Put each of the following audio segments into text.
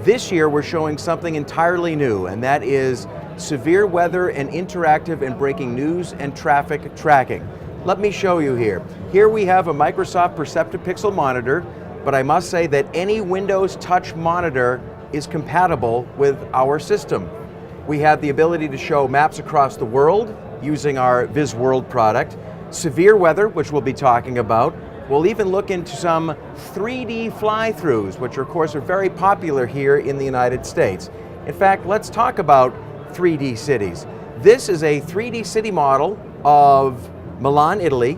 This year we're showing something entirely new, and that is severe weather and interactive and breaking news and traffic tracking. Let me show you here. Here we have a Microsoft Perceptive Pixel monitor, but I must say that any Windows Touch monitor is compatible with our system. We have the ability to show maps across the world using our Viz World product, severe weather, which we'll be talking about. We'll even look into some 3D fly-throughs, which of course are very popular here in the United States. In fact, let's talk about 3D cities. This is a 3D city model of Milan, Italy.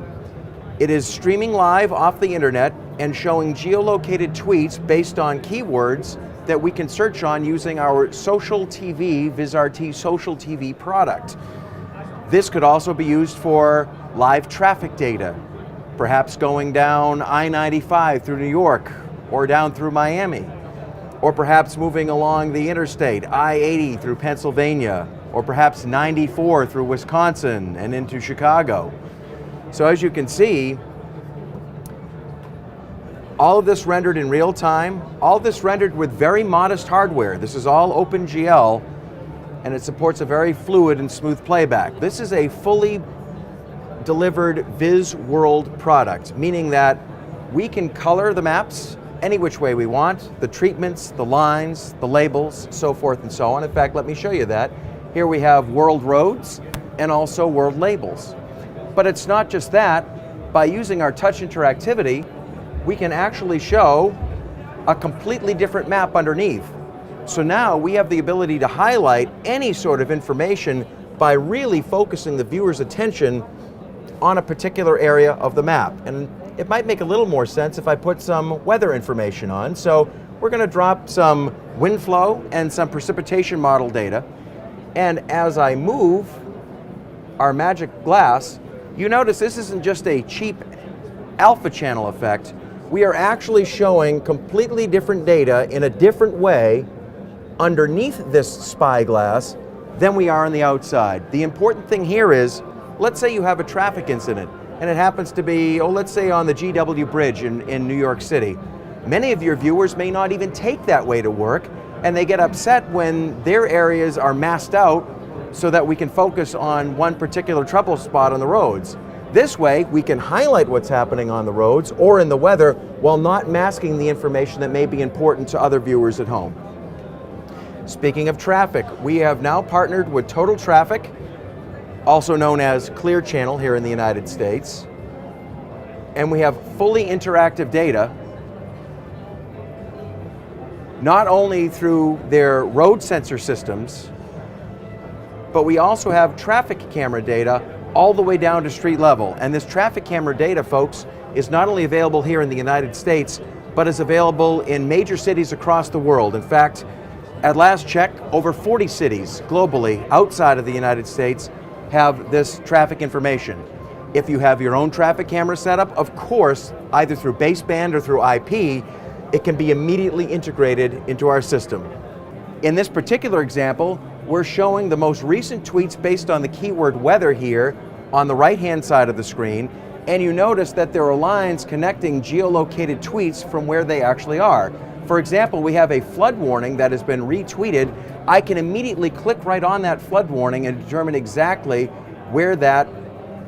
It is streaming live off the internet and showing geolocated tweets based on keywords that we can search on using our social TV, Vizrt social TV product. This could also be used for live traffic data, perhaps going down I-95 through New York or down through Miami, or perhaps moving along the interstate, I-80 through Pennsylvania, or perhaps 94 through Wisconsin and into Chicago. So as you can see, all of this rendered in real time, all of this rendered with very modest hardware. This is all OpenGL, and it supports a very fluid and smooth playback. This is a fully delivered Viz World product, meaning that we can color the maps any which way we want, the treatments, the lines, the labels, so forth and so on. In fact, let me show you that. Here we have world roads and also world labels. But it's not just that. By using our touch interactivity, we can actually show a completely different map underneath. So now we have the ability to highlight any sort of information by really focusing the viewer's attention on a particular area of the map. And it might make a little more sense if I put some weather information on. So we're going to drop some wind flow and some precipitation model data. And as I move our magic glass, you notice this isn't just a cheap alpha channel effect. We are actually showing completely different data in a different way underneath this spyglass than we are on the outside. The important thing here is, let's say you have a traffic incident and it happens to be, let's say on the GW Bridge in New York City. Many of your viewers may not even take that way to work, and they get upset when their areas are masked out so that we can focus on one particular trouble spot on the roads. This way, we can highlight what's happening on the roads or in the weather while not masking the information that may be important to other viewers at home. Speaking of traffic, we have now partnered with Total Traffic, also known as Clear Channel here in the United States. And we have fully interactive data, not only through their road sensor systems, but we also have traffic camera data all the way down to street level. And this traffic camera data, folks, is not only available here in the United States, but is available in major cities across the world. In fact, at last check, over 40 cities globally outside of the United States have this traffic information. If you have your own traffic camera setup, of course, either through baseband or through IP, it can be immediately integrated into our system. In this particular example, we're showing the most recent tweets based on the keyword weather here on the right-hand side of the screen, and you notice that there are lines connecting geolocated tweets from where they actually are. For example, we have a flood warning that has been retweeted. I can immediately click right on that flood warning and determine exactly where that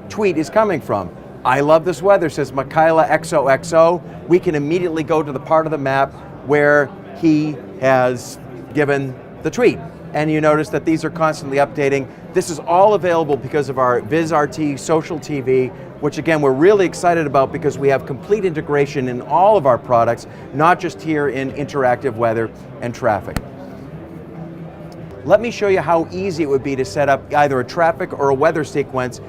tweet is coming from. I love this weather, says Michaela XOXO. We can immediately go to the part of the map where he has given the tweet. And you notice that these are constantly updating. This is all available because of our Vizrt social TV, which again, we're really excited about because we have complete integration in all of our products, not just here in interactive weather and traffic. Let me show you how easy it would be to set up either a traffic or a weather sequence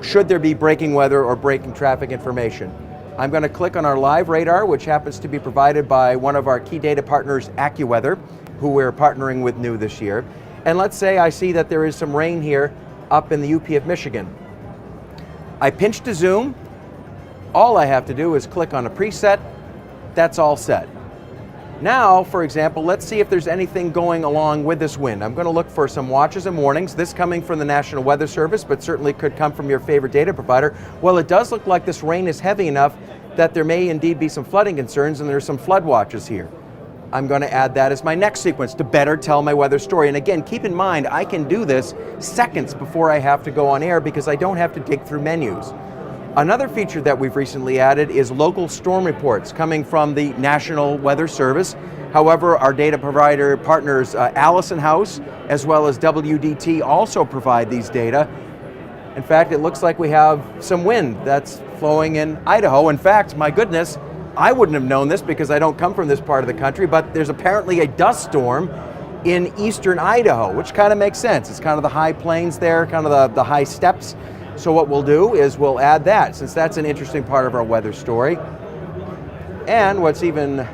should there be breaking weather or breaking traffic information. I'm going to click on our live radar, which happens to be provided by one of our key data partners, AccuWeather, who we're partnering with new this year. And let's say I see that there is some rain here up in the UP of Michigan. I pinch to zoom. All I have to do is click on a preset. That's all set. Now, for example, let's see if there's anything going along with this wind. I'm going to look for some watches and warnings. This coming from the National Weather Service, but certainly could come from your favorite data provider. Well, it does look like this rain is heavy enough that there may indeed be some flooding concerns, and there's some flood watches here. I'm going to add that as my next sequence to better tell my weather story. And again, keep in mind, I can do this seconds before I have to go on air because I don't have to dig through menus. Another feature that we've recently added is local storm reports coming from the National Weather Service. However, our data provider partners, Allison House, as well as WDT, also provide these data. In fact, it looks like we have some wind that's flowing in Idaho. In fact, my goodness, I wouldn't have known this because I don't come from this part of the country, but there's apparently a dust storm in eastern Idaho, which kind of makes sense. It's kind of the high plains there, kind of the high steppes. So what we'll do is we'll add that, since that's an interesting part of our weather story. And what's even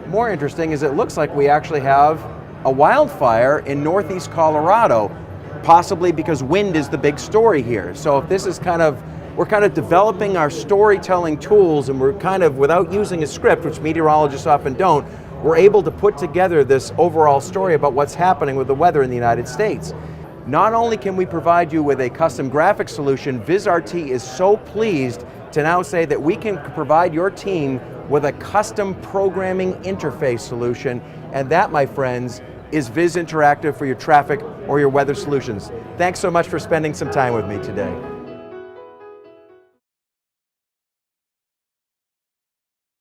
more interesting is it looks like we actually have a wildfire in northeast Colorado, possibly because wind is the big story here. So if this is we're kind of developing our storytelling tools, and we're kind of, without using a script, which meteorologists often don't, we're able to put together this overall story about what's happening with the weather in the United States. Not only can we provide you with a custom graphics solution, Vizrt is so pleased to now say that we can provide your team with a custom programming interface solution, and that, my friends, is Viz Interactive for your traffic or your weather solutions. Thanks so much for spending some time with me today.